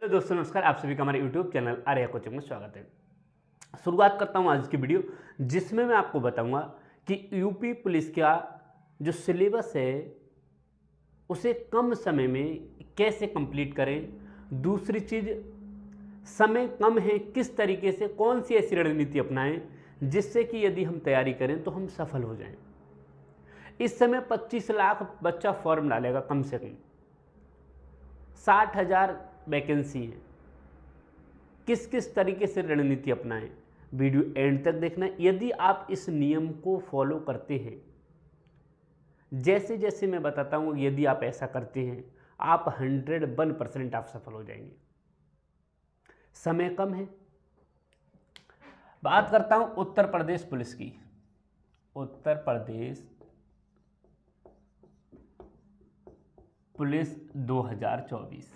तो दोस्तों नमस्कार, आप सभी का हमारे YouTube चैनल आर्या कोचिंग में स्वागत है। शुरुआत करता हूं आज की वीडियो, जिसमें मैं आपको बताऊंगा कि यूपी पुलिस का जो सिलेबस है उसे कम समय में कैसे कंप्लीट करें। दूसरी चीज़, समय कम है, किस तरीके से कौन सी ऐसी रणनीति अपनाएं जिससे कि यदि हम तैयारी करें तो हम सफल हो जाएं। इस समय 25 लाख बच्चा फॉर्म डालेगा, कम से कम 60,000 वैकेंसी है। किस किस तरीके से रणनीति अपनाएं, वीडियो एंड तक देखना। यदि आप इस नियम को फॉलो करते हैं, जैसे जैसे मैं बताता हूं, यदि आप ऐसा करते हैं, आप 101% आप सफल हो जाएंगे। समय कम है। बात करता हूं उत्तर प्रदेश पुलिस की। उत्तर प्रदेश पुलिस 2024।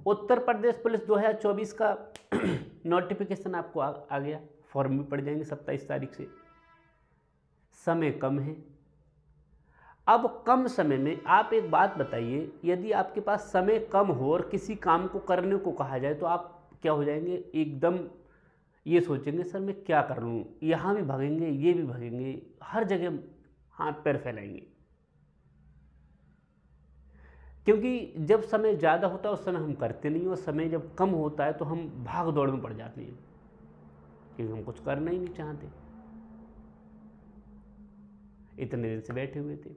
उत्तर प्रदेश पुलिस 2024 का नोटिफिकेशन आपको आ गया, फॉर्म भी पड़ जाएंगे 27 तारीख से। समय कम है। अब कम समय में आप एक बात बताइए, यदि आपके पास समय कम हो और किसी काम को करने को कहा जाए तो आप क्या हो जाएंगे, एकदम ये सोचेंगे सर मैं क्या कर लूँ, यहाँ भी भागेंगे, ये भी भागेंगे, हर जगह हाथ पैर फैलाएंगे। क्योंकि जब समय ज़्यादा होता है उस समय हम करते नहीं, और समय जब कम होता है तो हम भाग दौड़ में पड़ जाते हैं, क्योंकि हम कुछ करना ही नहीं चाहते, इतने दिन से बैठे हुए थे।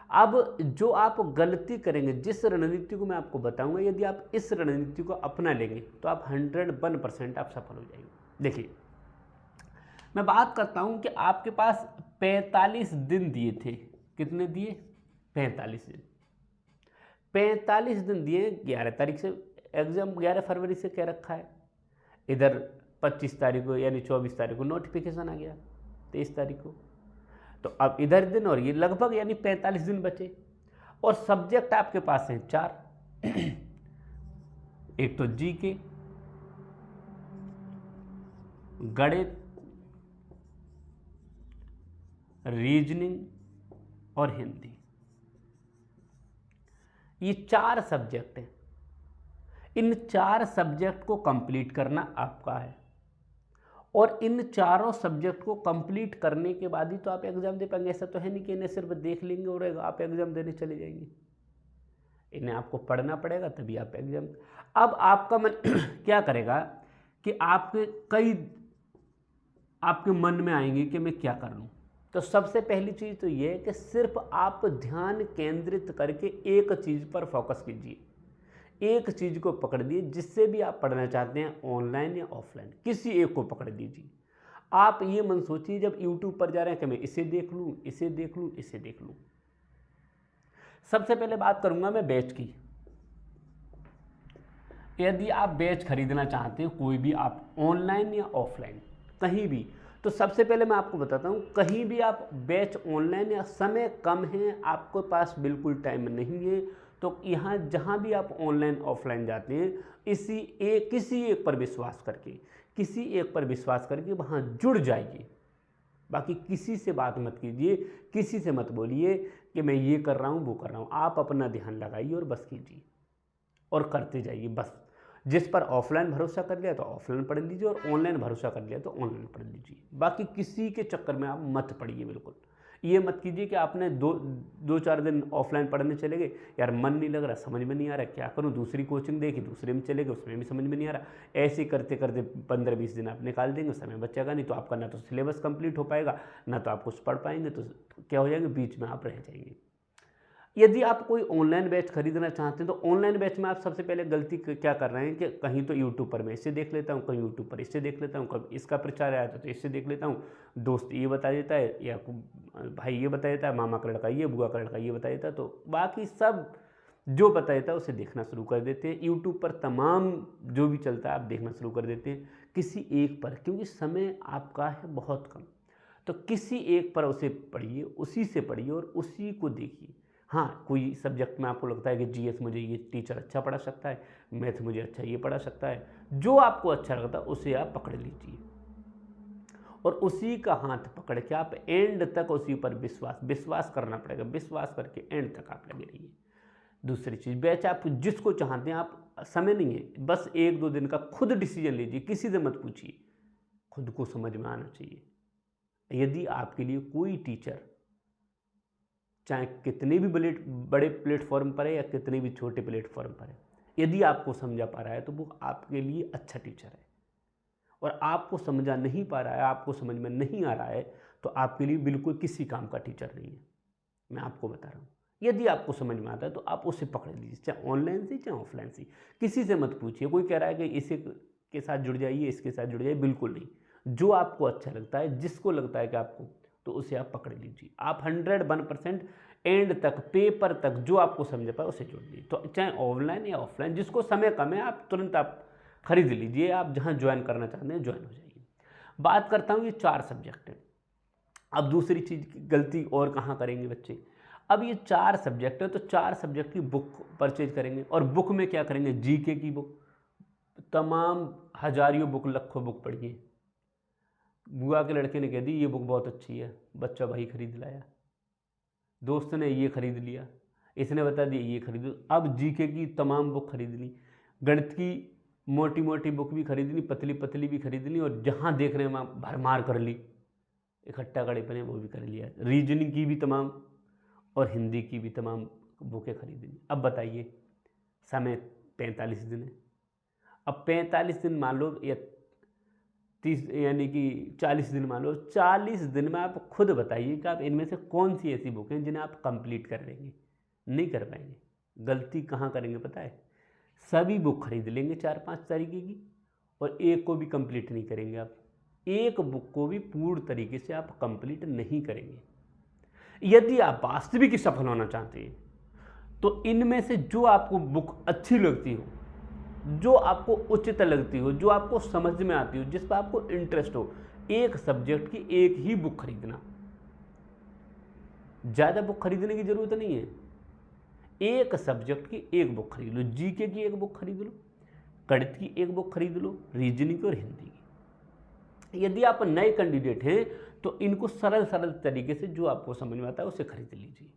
अब जो आप गलती करेंगे, जिस रणनीति को मैं आपको बताऊंगा, यदि आप इस रणनीति को अपना लेंगे तो आप 101% आप सफल हो जाएंगे। देखिए, मैं बात करता हूं कि आपके पास 45 दिन दिए थे। कितने दिए? 45 दिन। 45 दिन दिए। 11 तारीख से एग्जाम, 11 फरवरी से कह रखा है। इधर 25 तारीख को यानी 24 तारीख को नोटिफिकेशन आ गया, 23 तारीख को। तो अब इधर दिन और ये लगभग यानी 45 दिन बचे। और सब्जेक्ट आपके पास हैं 4। एक तो जीके, गणित, रीजनिंग और हिंदी। ये 4 सब्जेक्ट हैं। इन 4 सब्जेक्ट को कंप्लीट करना आपका है, और इन चारों सब्जेक्ट को कंप्लीट करने के बाद ही तो आप एग्जाम दे पाएंगे। ऐसा तो है नहीं कि इन्हें सिर्फ देख लेंगे और आप एग्जाम देने चले जाएंगे। इन्हें आपको पढ़ना पड़ेगा, तभी आप एग्जाम। अब आपका मन क्या करेगा कि आपके मन में आएंगे कि मैं क्या कर लूँ। तो सबसे पहली चीज़ तो ये है कि सिर्फ आप ध्यान केंद्रित करके एक चीज़ पर फोकस कीजिए। एक चीज़ को पकड़ लीजिए, जिससे भी आप पढ़ना चाहते हैं, ऑनलाइन या ऑफलाइन, किसी एक को पकड़ लीजिए। आप ये मन सोचिए, जब यूट्यूब पर जा रहे हैं कि मैं इसे देख लूँ, इसे देख लूँ, इसे देख लूँ। सबसे पहले बात करूंगा मैं बैच की। यदि आप बैच खरीदना चाहते हैं, कोई भी, आप ऑनलाइन या ऑफलाइन कहीं भी, तो सबसे पहले मैं आपको बताता हूं, कहीं भी आप बैच ऑनलाइन या समय कम है, आपके पास बिल्कुल टाइम नहीं है, तो यहाँ जहाँ भी आप ऑनलाइन ऑफलाइन जाते हैं, किसी एक पर विश्वास करके वहाँ जुड़ जाइए। बाकी किसी से बात मत कीजिए, किसी से मत बोलिए कि मैं ये कर रहा हूँ, वो कर रहा हूँ। आप अपना ध्यान लगाइए और बस कीजिए और करते जाइए बस। जिस पर ऑफलाइन भरोसा कर लिया तो ऑफलाइन पढ़ लीजिए, और ऑनलाइन भरोसा कर लिया तो ऑनलाइन पढ़ लीजिए। बाकी किसी के चक्कर में आप मत पढ़िए। बिल्कुल ये मत कीजिए कि आपने दो 4 दिन ऑफलाइन पढ़ने चले गए, यार मन नहीं लग रहा, समझ में नहीं आ रहा, क्या करूं, दूसरी कोचिंग देखी, दूसरे में चले गए, उसमें भी समझ में नहीं आ रहा। ऐसे करते करते 15-20 दिन आप निकाल देंगे, समय बचेगा नहीं, तो आपका ना तो सिलेबस कंप्लीट हो पाएगा, ना तो आप कुछ पढ़ पाएंगे, तो क्या हो जाएंगे, बीच में आप रह जाएंगे। यदि आप कोई ऑनलाइन बैच खरीदना चाहते हैं, तो ऑनलाइन बैच में आप सबसे पहले गलती क्या कर रहे हैं कि कहीं तो यूट्यूब पर मैं इससे देख लेता हूँ, कहीं यूट्यूब पर इससे देख लेता हूँ, कभी इसका प्रचार आया तो इससे देख लेता हूँ, दोस्त ये बता देता है, या भाई ये बता देता है, मामा का लड़का ये, बुआ का लड़का ये बता देता है, तो बाकी सब जो बता देता है उसे देखना शुरू कर देते हैं। यूट्यूब पर तमाम जो भी चलता है आप देखना शुरू कर देते हैं, किसी एक पर, क्योंकि समय आपका है बहुत कम। तो किसी एक पर उसे पढ़िए, उसी से पढ़िए और उसी को देखिए। हाँ, कोई सब्जेक्ट में आपको लगता है कि जीएस मुझे ये टीचर अच्छा पढ़ा सकता है, मैथ मुझे अच्छा ये पढ़ा सकता है, जो आपको अच्छा लगता है उसे आप पकड़ लीजिए, और उसी का हाथ पकड़ के आप एंड तक उसी पर विश्वास करना पड़ेगा। विश्वास करके एंड तक आप लगे रहिए। दूसरी चीज़, बैच आप जिसको चाहते हैं, आप समय नहीं है, बस 1-2 दिन का खुद डिसीजन लीजिए, किसी से मत पूछिए, खुद को समझ में आना चाहिए। यदि आपके लिए कोई टीचर चाहे कितने भी बड़े प्लेटफॉर्म पर है या कितने भी छोटे प्लेटफॉर्म पर है, यदि आपको समझा पा रहा है तो वो आपके लिए अच्छा टीचर है, और आपको समझा नहीं पा रहा है, आपको समझ में नहीं आ रहा है, तो आपके लिए बिल्कुल किसी काम का टीचर नहीं है। मैं आपको बता रहा हूँ, यदि आपको समझ में आता है तो आप उसे पकड़ लीजिए, चाहे ऑनलाइन से चाहे ऑफलाइन से। किसी से मत पूछिए, कोई कह रहा है कि इसे के साथ जुड़ जाइए, इसके साथ जुड़ जाइए, बिल्कुल नहीं। जो आपको अच्छा लगता है, जिसको लगता है कि आपको, तो उसे आप पकड़ लीजिए। आप 101% एंड तक, पेपर तक जो आपको समझ पाए उसे जोड़ लीजिए। तो चाहे ऑनलाइन या ऑफलाइन, जिसको समय कम है आप तुरंत आप खरीद लीजिए, आप जहाँ ज्वाइन करना चाहते हैं ज्वाइन हो जाइए। बात करता हूँ, ये 4 सब्जेक्ट है। अब दूसरी चीज़ की गलती और कहाँ करेंगे बच्चे, अब ये 4 सब्जेक्ट है तो 4 सब्जेक्ट की बुक परचेज करेंगे, और बुक में क्या करेंगे, जीके की बुक, तमाम हजारियों बुक, लाखों बुक पढ़िए। बुआ के लड़के ने कह दी ये बुक बहुत अच्छी है, बच्चा भाई खरीद लाया, दोस्त ने ये खरीद लिया, इसने बता दिया ये खरीद लो। अब जीके की तमाम बुक खरीद ली, गणित की मोटी मोटी बुक भी खरीद ली, पतली पतली भी खरीद ली, और जहाँ देख रहे हैं वहाँ भरमार कर ली, इकट्ठा कड़े पने वो भी कर लिया। रीजनिंग की भी तमाम और हिंदी की भी तमाम बुकें खरीद ली। अब बताइए, समय 45 दिन है। अब 45 दिन मान लो, या 30 यानी कि 40 दिन मान लो, 40 दिन में आप खुद बताइए कि आप इनमें से कौन सी ऐसी बुक हैं जिन्हें आप कंप्लीट कर लेंगे। नहीं कर पाएंगे। गलती कहाँ करेंगे पता है, सभी बुक खरीद लेंगे 4-5 तरीके की, और एक को भी कंप्लीट नहीं करेंगे। आप एक बुक को भी पूर्ण तरीके से आप कंप्लीट नहीं करेंगे। यदि आप वास्तविक सफल होना चाहते हैं तो इनमें से जो आपको बुक अच्छी लगती हो, जो आपको उचित लगती हो, जो आपको समझ में आती हो, जिस पर आपको इंटरेस्ट हो, एक सब्जेक्ट की एक ही बुक खरीदना। ज़्यादा बुक खरीदने की जरूरत नहीं है, एक सब्जेक्ट की एक बुक खरीद लो। जीके की एक बुक खरीद लो, गणित की एक बुक खरीद लो, रीजनिंग और हिंदी की। यदि आप नए कैंडिडेट हैं तो इनको सरल सरल तरीके से जो आपको समझ में आता है उसे खरीद लीजिए,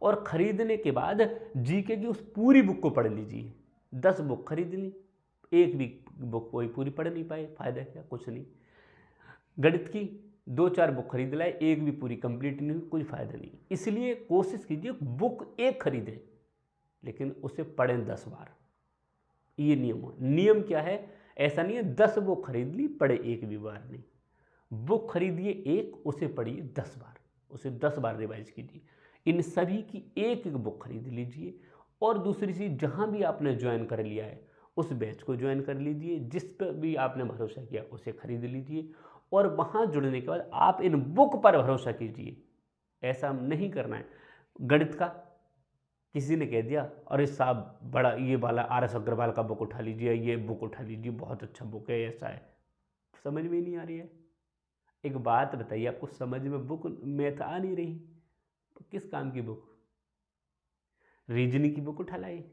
और खरीदने के बाद जीके की उस पूरी बुक को पढ़ लीजिए। 10 बुक खरीद ली, एक भी बुक कोई पूरी पढ़ नहीं पाए, फायदा क्या, कुछ नहीं। गणित की 2-4 बुक खरीद लाए, एक भी पूरी कंप्लीट नहीं हुई, कोई फायदा नहीं। इसलिए कोशिश कीजिए बुक एक खरीदें, लेकिन उसे पढ़ें 10 बार। ये नियम है। नियम क्या है, ऐसा नहीं है 10 बुक खरीद ली, पढ़े एक भी बार नहीं। बुक खरीदिए एक, उसे पढ़िए 10 बार, उसे 10 बार रिवाइज कीजिए। इन सभी की एक एक बुक खरीद लीजिए। और दूसरी चीज़, जहाँ भी आपने ज्वाइन कर लिया है उस बैच को ज्वाइन कर लीजिए, जिस पर भी आपने भरोसा किया उसे खरीद लीजिए, और वहाँ जुड़ने के बाद आप इन बुक पर भरोसा कीजिए। ऐसा नहीं करना है, गणित का किसी ने कह दिया अरे साहब बड़ा ये वाला RS अग्रवाल का बुक उठा लीजिए, ये बुक उठा लीजिए, बहुत अच्छा बुक है, ऐसा है, समझ में नहीं आ रही है। एक बात बताइए, आपको समझ में बुक मैथ आ नहीं रही, तो किस काम की बुक? रीजनिंग की बुक उठा लाई,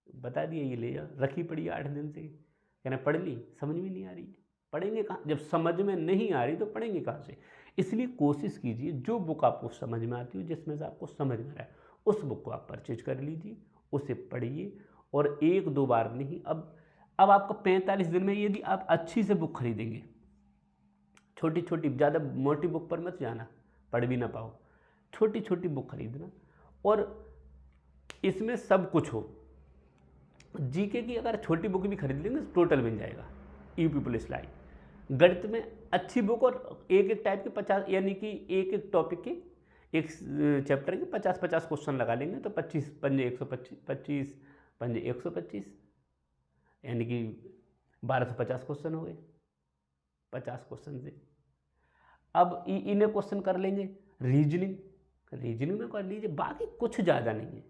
बता दिया ये ले जाओ, रखी पड़ी 8 दिन से, कहना पढ़ ली, समझ में नहीं आ रही है। पढ़ेंगे कहाँ? जब समझ में नहीं आ रही तो पढ़ेंगे कहाँ से? इसलिए कोशिश कीजिए जो बुक आपको समझ में आती हो, जिसमें से आपको समझ में आ रहा है, उस बुक को आप परचेज कर लीजिए, उसे पढ़िए, और 1-2 बार नहीं। अब आपका 45 दिन में यदि आप अच्छी से बुक खरीदेंगे, छोटी छोटी, ज़्यादा मोटी बुक पर मत जाना, पढ़ भी ना पाओ, छोटी छोटी बुक खरीदना, और इसमें सब कुछ हो। जीके की अगर छोटी बुक भी खरीद लेंगे तो टोटल बन जाएगा, यूपी पुलिस लाइन। गणित में अच्छी बुक, और एक एक टाइप के 50, यानी कि एक एक टॉपिक के, एक चैप्टर के 50-50 क्वेश्चन लगा लेंगे तो 25 पंजे 125, 25 पंजे 125, यानी कि 1250 क्वेश्चन हो गए 50 क्वेश्चन से। अब इन्हें क्वेश्चन कर लेंगे। रीजनिंग में कर लीजिए, बाकी कुछ ज़्यादा नहीं है।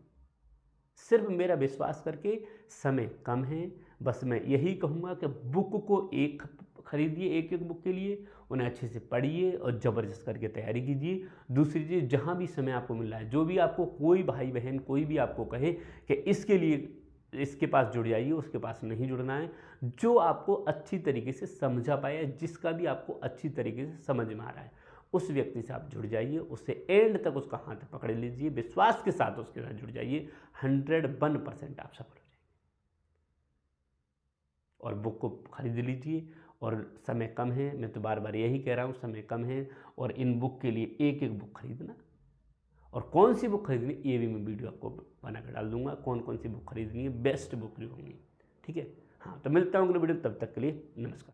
सिर्फ मेरा विश्वास करके, समय कम है, बस मैं यही कहूँगा कि बुक को एक खरीदिए, एक एक बुक के लिए, उन्हें अच्छे से पढ़िए और ज़बरदस्त करके तैयारी कीजिए। दूसरी चीज़, जहाँ भी समय आपको मिल रहा है, जो भी आपको कोई भाई बहन कोई भी आपको कहे कि इसके लिए इसके पास जुड़ जाइए, उसके पास नहीं जुड़ना है। जो आपको अच्छी तरीके से समझा पाए, जिसका भी आपको अच्छी तरीके से समझ में आ रहा है, उस व्यक्ति से आप जुड़ जाइए, उससे एंड तक उसका हाथ पकड़ लीजिए, विश्वास के साथ उसके साथ जुड़ जाइए, 101% आप सफल हो जाएंगे। और बुक को खरीद लीजिए, और समय कम है, मैं तो बार बार यही कह रहा हूँ, समय कम है, और इन बुक के लिए एक एक बुक खरीदना, और कौन सी बुक खरीदनी ये भी मैं वीडियो आपको बना कर डाल दूंगा, कौन कौन सी बुक खरीदनी है, बेस्ट बुक जो होंगी। ठीक है, हाँ, तो मिलता हूँ अगले वीडियो, तब तक के लिए नमस्कार।